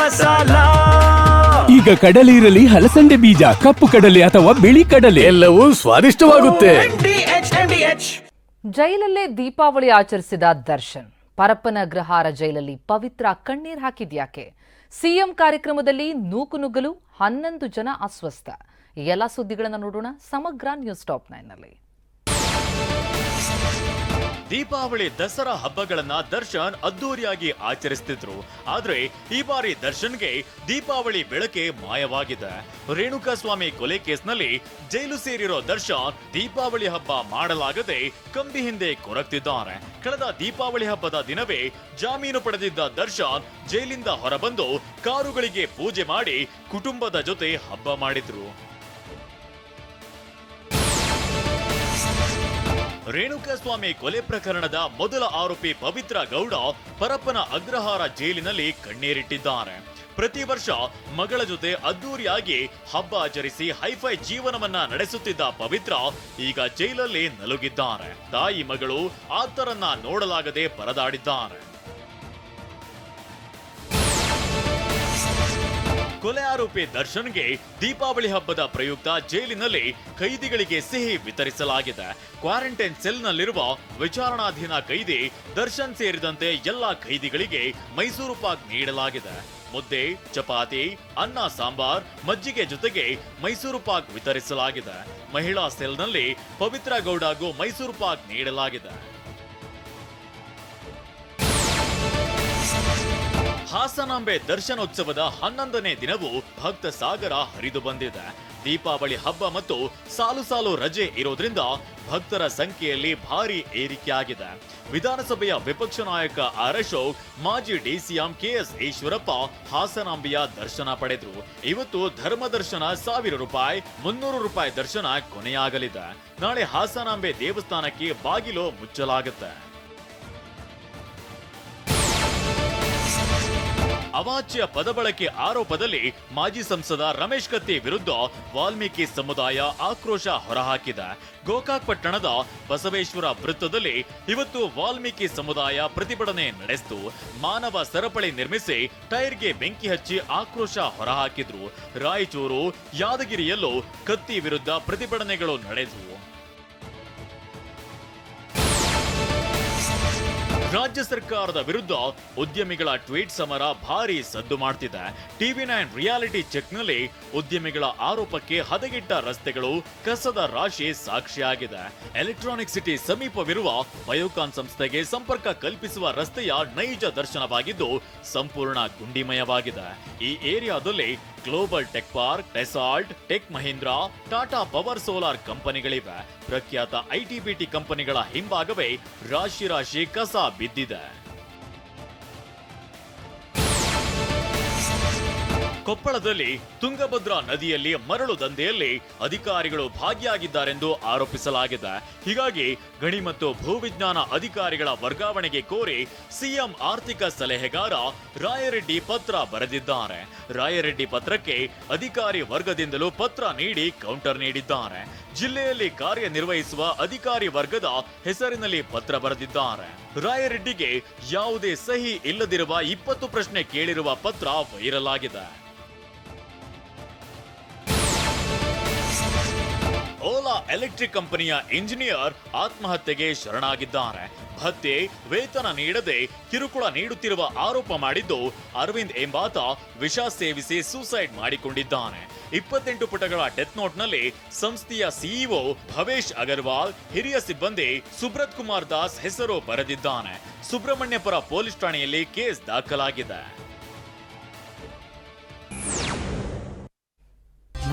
ಮಸಾಲ. ಈಗ ಕಡಲೆ ಇರಲಿ, ಹಲಸಂಡೆ ಬೀಜ, ಕಪ್ಪು ಕಡಲೆ ಅಥವಾ ಬಿಳಿ ಕಡಲೆ, ಎಲ್ಲವೂ ಸ್ವಾದಿಷ್ಟವಾಗುತ್ತೆ. ಜೈಲಲ್ಲೇ ದೀಪಾವಳಿ ಆಚರಿಸಿದ ದರ್ಶನ್. ಪರಪ್ಪನ ಅಗ್ರಹಾರ ಜೈಲಲ್ಲಿ ಪವಿತ್ರ ಕಣ್ಣೀರ್ ಹಾಕಿದ್ಯಾಕೆ? ಸಿಎಂ ಕಾರ್ಯಕ್ರಮದಲ್ಲಿ ನೂಕುನುಗ್ಗಲು, 11 ಜನ ಅಸ್ವಸ್ಥ. ಈ ಎಲ್ಲ ಸುದ್ದಿಗಳನ್ನು ನೋಡೋಣ ಸಮಗ್ರ ನ್ಯೂಸ್ ಟಾಪ್ 9 ನಲ್ಲಿ. ದೀಪಾವಳಿ ದಸರಾ ಹಬ್ಬಗಳನ್ನ ದರ್ಶನ್ ಅದ್ದೂರಿಯಾಗಿ ಆಚರಿಸುತ್ತಿದ್ರು. ಆದ್ರೆ ಈ ಬಾರಿ ದರ್ಶನ್ಗೆ ದೀಪಾವಳಿ ಬೆಳಕೆ ಮಾಯವಾಗಿದೆ. ರೇಣುಕಾಸ್ವಾಮಿ ಕೊಲೆ ಕೇಸ್ನಲ್ಲಿ ಜೈಲು ಸೇರಿರೋ ದರ್ಶನ್ ದೀಪಾವಳಿ ಹಬ್ಬ ಮಾಡಲಾಗದೆ ಕಂಬಿ ಹಿಂದೆ ಕೊರಗ್ತಿದ್ದಾರೆ. ಕಳೆದ ದೀಪಾವಳಿ ಹಬ್ಬದ ದಿನವೇ ಜಾಮೀನು ಪಡೆದಿದ್ದ ದರ್ಶನ್ ಜೈಲಿಂದ ಹೊರಬಂದು ಕಾರುಗಳಿಗೆ ಪೂಜೆ ಮಾಡಿ ಕುಟುಂಬದ ಜೊತೆ ಹಬ್ಬ ಮಾಡಿದ್ರು. ರೇಣುಕಾಸ್ವಾಮಿ ಕೊಲೆ ಪ್ರಕರಣದ ಮೊದಲ ಆರೋಪಿ ಪವಿತ್ರ ಗೌಡ ಪರಪ್ಪನ ಅಗ್ರಹಾರ ಜೈಲಿನಲ್ಲಿ ಕಣ್ಣೀರಿಟ್ಟಿದ್ದಾರೆ. ಪ್ರತಿ ವರ್ಷ ಮಗಳ ಜೊತೆ ಅದ್ದೂರಿಯಾಗಿ ಹಬ್ಬ ಆಚರಿಸಿ ಹೈಫೈ ಜೀವನವನ್ನ ನಡೆಸುತ್ತಿದ್ದ ಪವಿತ್ರ ಈಗ ಜೈಲಲ್ಲಿ ನಲುಗಿದ್ದಾರೆ. ತಾಯಿ ಮಗಳು ಆತರನ್ನ ನೋಡಲಾಗದೆ ಪರದಾಡಿದ್ದಾರೆ. ಕೊಲೆ ಆರೋಪಿ ದರ್ಶನ್ಗೆ ದೀಪಾವಳಿ ಹಬ್ಬದ ಪ್ರಯುಕ್ತ ಜೈಲಿನಲ್ಲಿ ಕೈದಿಗಳಿಗೆ ಸಿಹಿ ವಿತರಿಸಲಾಗಿದೆ. ಕ್ವಾರಂಟೈನ್ ಸೆಲ್ನಲ್ಲಿರುವ ವಿಚಾರಣಾಧೀನ ಕೈದಿ ದರ್ಶನ್ ಸೇರಿದಂತೆ ಎಲ್ಲಾ ಕೈದಿಗಳಿಗೆ ಮೈಸೂರು ಪಾಕ್ ನೀಡಲಾಗಿದೆ. ಮುದ್ದೆ, ಚಪಾತಿ, ಅನ್ನ, ಸಾಂಬಾರ್, ಮಜ್ಜಿಗೆ ಜೊತೆಗೆ ಮೈಸೂರು ಪಾಕ್ ವಿತರಿಸಲಾಗಿದೆ. ಮಹಿಳಾ ಸೆಲ್ನಲ್ಲಿ ಪವಿತ್ರ ಗೌಡಗೂ ಮೈಸೂರು ಪಾಕ್ ನೀಡಲಾಗಿದೆ. ಹಾಸನಾಂಬೆ ದರ್ಶನೋತ್ಸವದ 11ನೇ ದಿನವೂ ಭಕ್ತ ಸಾಗರ ಹರಿದು ಬಂದಿದೆ. ದೀಪಾವಳಿ ಹಬ್ಬ ಮತ್ತು ಸಾಲು ಸಾಲು ರಜೆ ಇರೋದ್ರಿಂದ ಭಕ್ತರ ಸಂಖ್ಯೆಯಲ್ಲಿ ಭಾರಿ ಏರಿಕೆಯಾಗಿದೆ. ವಿಧಾನಸಭೆಯ ವಿಪಕ್ಷ ನಾಯಕ ಆರ್ ಅಶೋಕ್, ಮಾಜಿ ಡಿಸಿಎಂ ಕೆಎಸ್ ಈಶ್ವರಪ್ಪ ಹಾಸನಾಂಬೆಯ ದರ್ಶನ ಪಡೆದ್ರು. ಇವತ್ತು ಧರ್ಮ ದರ್ಶನ 1000 ರೂಪಾಯಿ, 300 ರೂಪಾಯಿ ದರ್ಶನ ಕೊನೆಯಾಗಲಿದೆ. ನಾಳೆ ಹಾಸನಾಂಬೆ ದೇವಸ್ಥಾನಕ್ಕೆ ಬಾಗಿಲು ಮುಚ್ಚಲಾಗುತ್ತೆ. ಅವಾಚ್ಯ ಪದಬಳಕೆ ಆರೋಪದಲ್ಲಿ ಮಾಜಿ ಸಂಸದ ರಮೇಶ್ ಕತ್ತಿ ವಿರುದ್ಧ ವಾಲ್ಮೀಕಿ ಸಮುದಾಯ ಆಕ್ರೋಶ ಹೊರಹಾಕಿದೆ. ಗೋಕಾಕ್ ಪಟ್ಟಣದ ಬಸವೇಶ್ವರ ವೃತ್ತದಲ್ಲಿ ಇವತ್ತು ವಾಲ್ಮೀಕಿ ಸಮುದಾಯ ಪ್ರತಿಭಟನೆ ನಡೆಸಿತು. ಮಾನವ ಸರಪಳಿ ನಿರ್ಮಿಸಿ ಟೈರ್ಗೆ ಬೆಂಕಿ ಹಚ್ಚಿ ಆಕ್ರೋಶ ಹೊರಹಾಕಿದ್ರು. ರಾಯಚೂರು, ಯಾದಗಿರಿಯಲ್ಲೂ ಕತ್ತಿ ವಿರುದ್ಧ ಪ್ರತಿಭಟನೆಗಳು ನಡೆದವು. ರಾಜ್ಯ ಸರ್ಕಾರದ ವಿರುದ್ಧ ಉದ್ಯಮಿಗಳ ಟ್ವೀಟ್ ಸಮರ ಭಾರಿ ಸದ್ದು ಮಾಡ್ತಿದೆ. TV9 ರಿಯಾಲಿಟಿ ಚೆಕ್ನಲ್ಲಿ ಉದ್ಯಮಿಗಳ ಆರೋಪಕ್ಕೆ ಹದಗೆಟ್ಟ ರಸ್ತೆಗಳು, ಕಸದ ರಾಶಿ ಸಾಕ್ಷಿಯಾಗಿದೆ. ಎಲೆಕ್ಟ್ರಾನಿಕ್ ಸಿಟಿ ಸಮೀಪವಿರುವ ಬಯೋಕಾನ್ ಸಂಸ್ಥೆಗೆ ಸಂಪರ್ಕ ಕಲ್ಪಿಸುವ ರಸ್ತೆಯ ನೈಜ ದರ್ಶನವಾಗಿದ್ದು ಸಂಪೂರ್ಣ ಗುಂಡಿಮಯವಾಗಿದೆ. ಈ ಏರಿಯಾದಲ್ಲಿ global tech park, Dassault, tech Mahindra, Tata power solar ಕಂಪನಿಗಳಿವೆ. ಪ್ರಖ್ಯಾತ ITBT ಕಂಪನಿಗಳ ಹಿಂಭಾಗವೇ ರಾಶಿ ರಾಶಿ ಕಸ ಬಿದ್ದಿದೆ. ಕೊಪ್ಪಳದಲ್ಲಿ ತುಂಗಭದ್ರಾ ನದಿಯಲ್ಲಿ ಮರಳು ದಂಧೆಯಲ್ಲಿ ಅಧಿಕಾರಿಗಳು ಭಾಗಿಯಾಗಿದ್ದಾರೆಂದು ಆರೋಪಿಸಲಾಗಿದೆ. ಹೀಗಾಗಿ ಗಣಿ ಮತ್ತು ಭೂವಿಜ್ಞಾನ ಅಧಿಕಾರಿಗಳ ವರ್ಗಾವಣೆಗೆ ಕೋರಿ ಸಿಎಂ ಆರ್ಥಿಕ ಸಲಹೆಗಾರ ರಾಯರೆಡ್ಡಿ ಪತ್ರ ಬರೆದಿದ್ದಾರೆ. ರಾಯರೆಡ್ಡಿ ಪತ್ರಕ್ಕೆ ಅಧಿಕಾರಿ ವರ್ಗದಿಂದಲೂ ಪತ್ರ ನೀಡಿ ಕೌಂಟರ್ ನೀಡಿದ್ದಾರೆ. ಜಿಲ್ಲೆಯಲ್ಲಿ ಕಾರ್ಯನಿರ್ವಹಿಸುವ ಅಧಿಕಾರಿ ವರ್ಗದ ಹೆಸರಿನಲ್ಲಿ ಪತ್ರ ಬರೆದಿದ್ದಾರೆ. ರಾಯರೆಡ್ಡಿಗೆ ಯಾವುದೇ ಸಹಿ ಇಲ್ಲದಿರುವ 20 ಪ್ರಶ್ನೆ ಕೇಳಿರುವ ಪತ್ರ ವೈರಲ್ ಆಗಿದೆ. ಓಲಾ ಎಲೆಕ್ಟ್ರಿಕ್ ಕಂಪನಿಯ ಇಂಜಿನಿಯರ್ ಆತ್ಮಹತ್ಯೆಗೆ ಶರಣಾಗಿದ್ದಾರೆ. ಭತ್ಯೆ, ವೇತನ ನೀಡದೆ ಕಿರುಕುಳ ನೀಡುತ್ತಿರುವ ಆರೋಪ ಮಾಡಿದ್ದು ಅರವಿಂದ್ ಎಂಬಾತ ವಿಷ ಸೇವಿಸಿ ಸೂಸೈಡ್ ಮಾಡಿಕೊಂಡಿದ್ದಾನೆ. 28 ಪುಟಗಳ ಡೆತ್ ನೋಟ್ನಲ್ಲಿ ಸಂಸ್ಥೆಯ ಸಿಇಒ ಭವೇಶ್ ಅಗರ್ವಾಲ್, ಹಿರಿಯ ಸಿಬ್ಬಂದಿ ಸುಬ್ರತ್ ಕುಮಾರ್ ದಾಸ್ ಹೆಸರು ಬರೆದಿದ್ದಾನೆ. ಸುಬ್ರಹ್ಮಣ್ಯಪುರ ಪೊಲೀಸ್ ಠಾಣೆಯಲ್ಲಿ ಕೇಸ್ ದಾಖಲಾಗಿದೆ.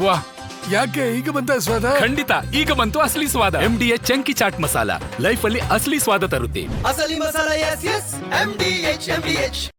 ವಾಹ್, ಯಾಕೆ ಈಗ ಬಂತ ಸ್ವಾದ? ಖಂಡಿತ ಈಗ ಬಂತು ಅಸಲಿ ಸ್ವಾದ. MDH chunky chaat masala life ಅಲ್ಲಿ ಅಸಲಿ ಸ್ವಾದ ತರುತ್ತೆ. ಅಸಲಿ ಮಸಾಲ, ಎಸ್ ಎಸ್ MDH.